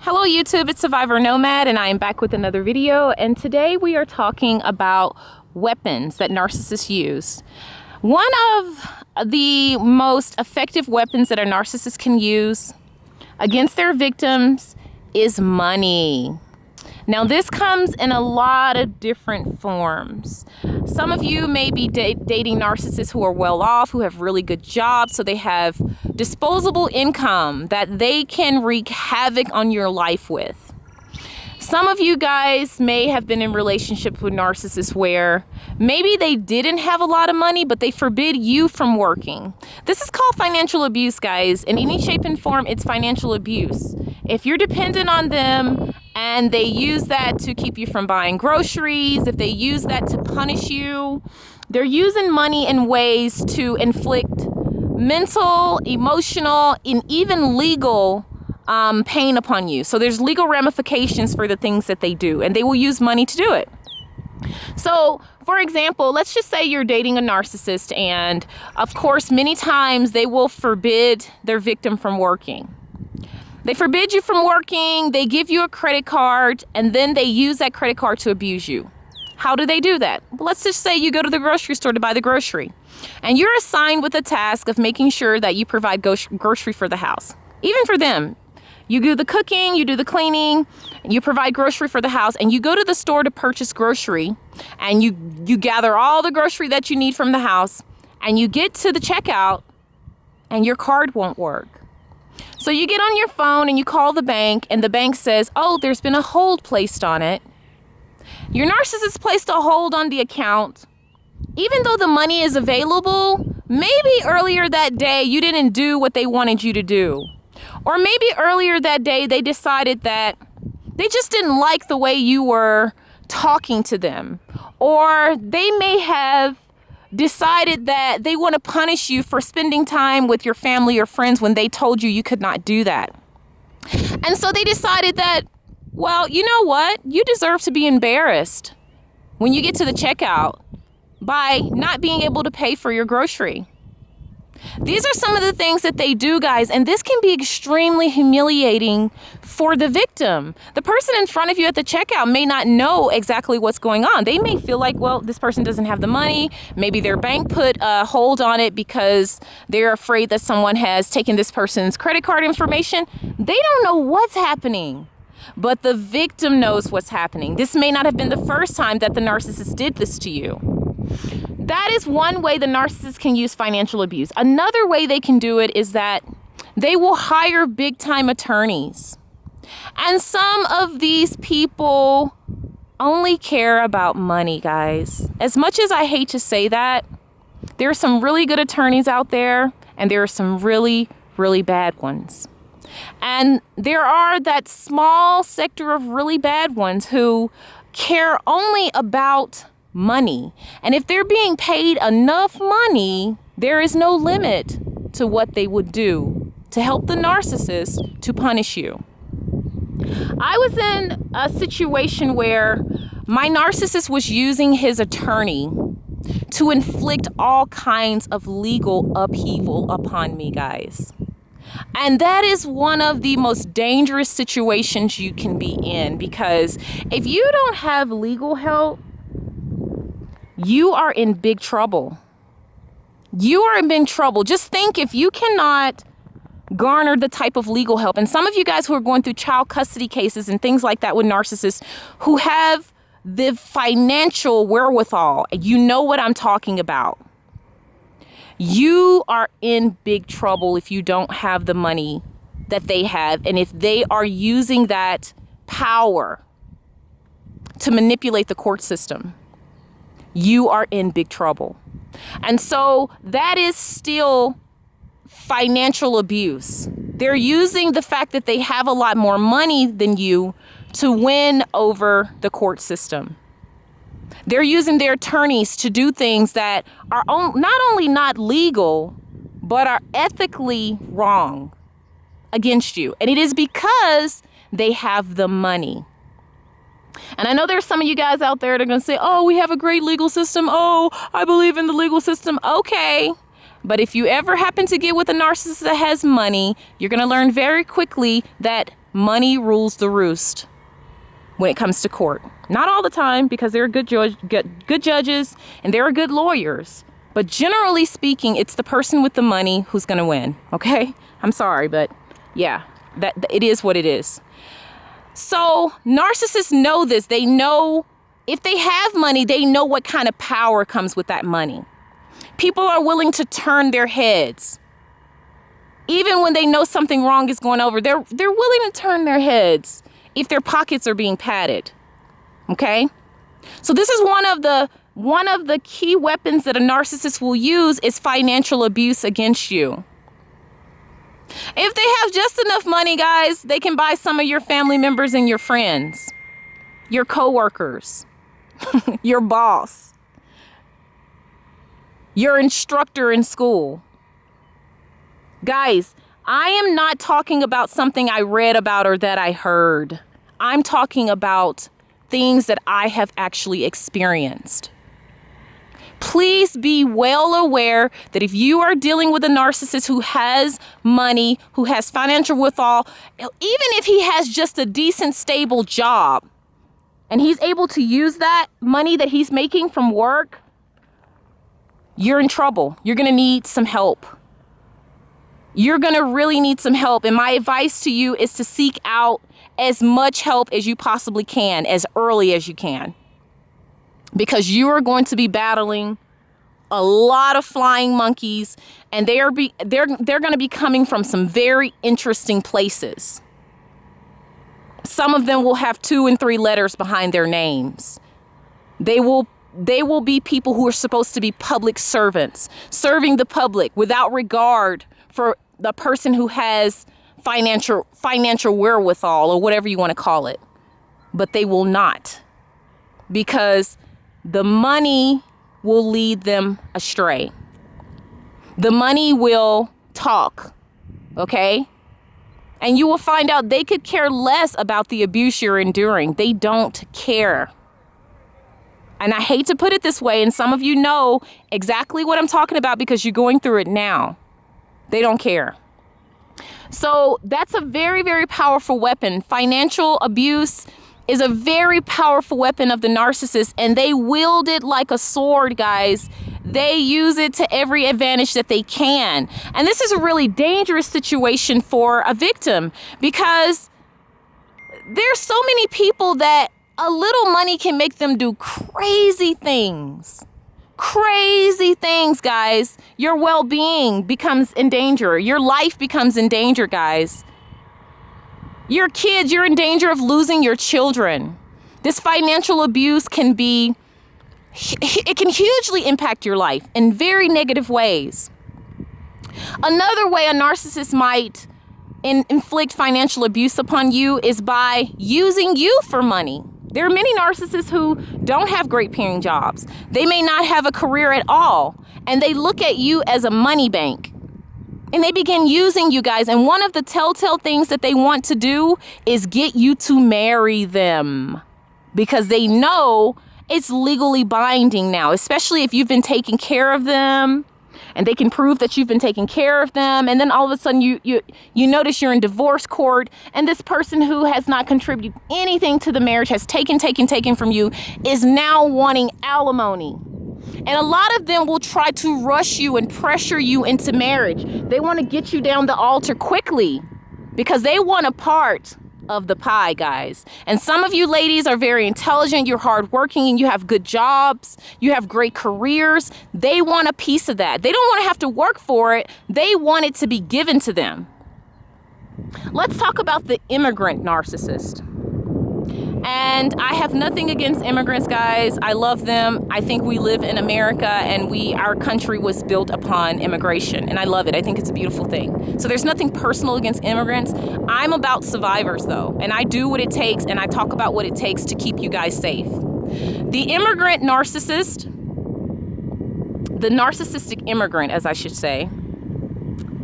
Hello YouTube, it's Survivor Nomad and I am back with another video, and today we are talking about weapons that narcissists use. One of the most effective weapons that a narcissist can use against their victims is money. Now this comes in a lot of different forms. Some of you may be dating narcissists who are well off, who have really good jobs, so they have disposable income that they can wreak havoc on your life with. Some of you guys may have been in relationships with narcissists where maybe they didn't have a lot of money, but they forbid you from working. This is called financial abuse, guys. In any shape and form, it's financial abuse. If you're dependent on them and they use that to keep you from buying groceries, if they use that to punish you, they're using money in ways to inflict mental, emotional, and even legal pain upon you. So there's legal ramifications for the things that they do, and they will use money to do it. So, for example, let's just say you're dating a narcissist, and of course, many times they will forbid their victim from working. They forbid you from working, they give you a credit card, and then they use that credit card to abuse you. How do they do that? Well, let's just say you go to the grocery store to buy the grocery, and you're assigned with the task of making sure that you provide grocery for the house. Even for them, you do the cooking, you do the cleaning, you provide grocery for the house, and you go to the store to purchase grocery, and you gather all the grocery that you need from the house, and you get to the checkout, and your card won't work. So you get on your phone and you call the bank, and the bank says, oh, there's been a hold placed on it. Your narcissist placed a hold on the account. Even though the money is available, maybe earlier that day you didn't do what they wanted you to do. Or maybe earlier that day they decided that they just didn't like the way you were talking to them. Or they may have decided that they want to punish you for spending time with your family or friends when they told you you could not do that. And so they decided that, well, you know what? You deserve to be embarrassed when you get to the checkout by not being able to pay for your grocery. These are some of the things that they do, guys, and this can be extremely humiliating for the victim. The person in front of you at the checkout may not know exactly what's going on. They may feel like, well, this person doesn't have the money. Maybe their bank put a hold on it because they're afraid that someone has taken this person's credit card information. They don't know what's happening, but the victim knows what's happening. This may not have been the first time that the narcissist did this to you. That is one way the narcissist can use financial abuse. Another way they can do it is that they will hire big-time attorneys. And some of these people only care about money, guys. As much as I hate to say that, there are some really good attorneys out there, and there are some really, really bad ones. And there are that small sector of really bad ones who care only about money. And if they're being paid enough money, there is no limit to what they would do to help the narcissist to punish you. I was in a situation where my narcissist was using his attorney to inflict all kinds of legal upheaval upon me, guys. And that is one of the most dangerous situations you can be in, because if you don't have legal help, you are in big trouble. You are in big trouble. Just think, if you cannot garner the type of legal help, and some of you guys who are going through child custody cases and things like that with narcissists who have the financial wherewithal, you know what I'm talking about. You are in big trouble if you don't have the money that they have, and if they are using that power to manipulate the court system. You are in big trouble. And so that is still financial abuse. They're using the fact that they have a lot more money than you to win over the court system. They're using their attorneys to do things that are not only not legal, but are ethically wrong against you. And it is because they have the money. And I know there's some of you guys out there that are going to say, oh, we have a great legal system. Oh, I believe in the legal system. Okay. But if you ever happen to get with a narcissist that has money, you're going to learn very quickly that money rules the roost when it comes to court. Not all the time, because there are good judges and there are good lawyers. But generally speaking, it's the person with the money who's going to win. Okay? I'm sorry, but yeah, that it is what it is. So narcissists know this. They know if they have money, they know what kind of power comes with that money. People are willing to turn their heads. Even when they know something wrong is going over, they're willing to turn their heads if their pockets are being padded. Okay? So this is one of the key weapons that a narcissist will use is financial abuse against you. If they have just enough money, guys, they can buy some of your family members and your friends, your coworkers, your boss, your instructor in school. Guys, I am not talking about something I read about or that I heard. I'm talking about things that I have actually experienced. Please be well aware that if you are dealing with a narcissist who has money, who has financial wherewithal, even if he has just a decent, stable job, and he's able to use that money that he's making from work, you're in trouble. You're going to need some help. You're going to really need some help. And my advice to you is to seek out as much help as you possibly can, as early as you can. Because you are going to be battling a lot of flying monkeys, and they're going to be coming from some very interesting places. Some of them will have 2 and 3 letters behind their names. They will be people who are supposed to be public servants, serving the public without regard for the person who has financial wherewithal or whatever you want to call it. But they will not, because the money will lead them astray. The money will talk, okay? And you will find out they could care less about the abuse you're enduring. They don't care. And I hate to put it this way, and some of you know exactly what I'm talking about because you're going through it now. They don't care. So that's a very, very powerful weapon. Financial abuse is a very powerful weapon of the narcissist, and they wield it like a sword, guys. They use it to every advantage that they can. And this is a really dangerous situation for a victim, because there's so many people that a little money can make them do crazy things. Crazy things, guys. Your well-being becomes in danger. Your life becomes in danger, guys. Your kids, you're in danger of losing your children. This financial abuse can hugely impact your life in very negative ways. Another way a narcissist might inflict financial abuse upon you is by using you for money. There are many narcissists who don't have great paying jobs. They may not have a career at all, and they look at you as a money bank. And they begin using you guys. And one of the telltale things that they want to do is get you to marry them, because they know it's legally binding now, especially if you've been taking care of them and they can prove that you've been taking care of them. And then all of a sudden you notice you're in divorce court, and this person who has not contributed anything to the marriage, has taken from you, is now wanting alimony. And a lot of them will try to rush you and pressure you into marriage. They want to get you down the altar quickly because they want a part of the pie, guys. And some of you ladies are very intelligent, you're hardworking, and you have good jobs, you have great careers. They want a piece of that. They don't want to have to work for it. They want it to be given to them. Let's talk about the immigrant narcissist. And I have nothing against immigrants, guys. I love them. I think we live in America, and our country was built upon immigration, and I love it. I think it's a beautiful thing. So there's nothing personal against immigrants. I'm about survivors, though, and I do what it takes, and I talk about what it takes to keep you guys safe. The immigrant narcissist, the narcissistic immigrant, as I should say,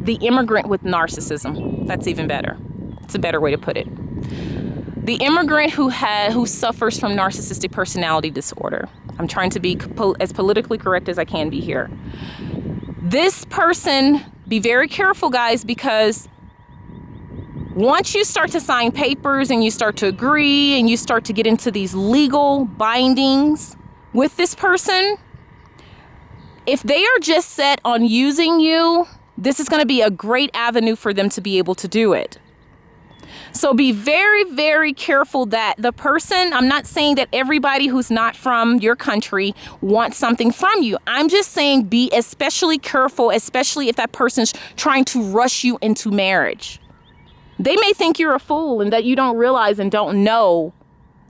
the immigrant with narcissism. That's even better. It's a better way to put it. The immigrant who suffers from narcissistic personality disorder. I'm trying to be as politically correct as I can be here. This person, be very careful, guys, because Once you start to sign papers and you start to agree and you start to get into these legal bindings with this person, if they are just set on using you, this is going to be a great avenue for them to be able to do it. So be very, very careful that the person, I'm not saying that everybody who's not from your country wants something from you. I'm just saying be especially careful, especially if that person's trying to rush you into marriage. They may think you're a fool and that you don't realize and don't know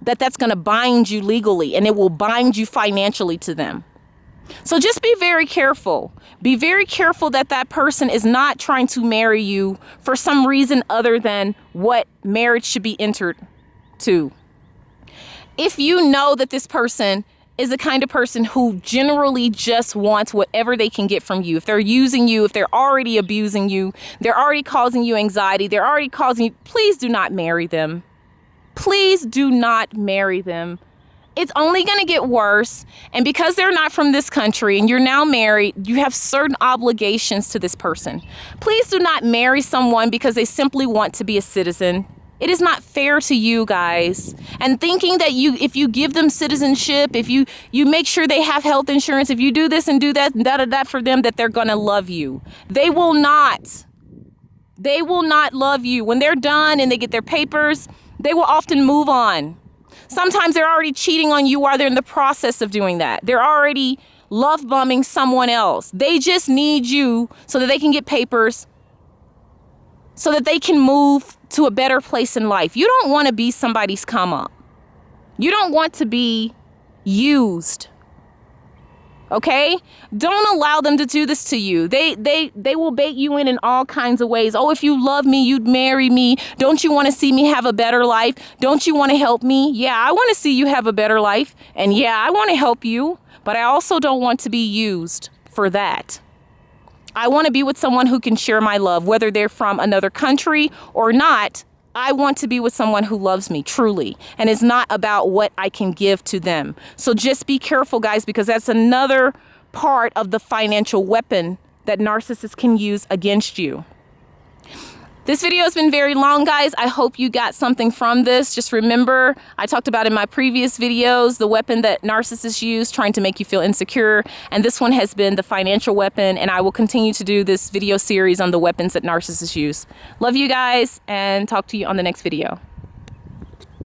that that's going to bind you legally and it will bind you financially to them. So just be very careful. Be very careful that that person is not trying to marry you for some reason other than what marriage should be entered to. If you know that this person is the kind of person who generally just wants whatever they can get from you, if they're using you, if they're already abusing you, they're already causing you anxiety, they're already causing you, please do not marry them. Please do not marry them. It's only going to get worse. And because they're not from this country and you're now married, you have certain obligations to this person. Please do not marry someone because they simply want to be a citizen. It is not fair to you guys. And thinking that if you give them citizenship, if you make sure they have health insurance, if you do this and do that and that for them, that they're going to love you. They will not. They will not love you. When they're done and they get their papers, they will often move on. Sometimes they're already cheating on you while they're in the process of doing that. They're already love bombing someone else. They just need you so that they can get papers, so that they can move to a better place in life. You don't want to be somebody's come up. You don't want to be used. Okay? Don't allow them to do this to you. They will bait you in all kinds of ways. Oh, if you love me, you'd marry me. Don't you want to see me have a better life? Don't you want to help me? Yeah, I want to see you have a better life. And yeah, I want to help you. But I also don't want to be used for that. I want to be with someone who can share my love, whether they're from another country or not. I want to be with someone who loves me truly, and it's not about what I can give to them. So just be careful, guys, because that's another part of the financial weapon that narcissists can use against you. This video has been very long, guys. I hope you got something from this. Just remember, I talked about in my previous videos, the weapon that narcissists use, trying to make you feel insecure. And this one has been the financial weapon. And I will continue to do this video series on the weapons that narcissists use. Love you guys and talk to you on the next video.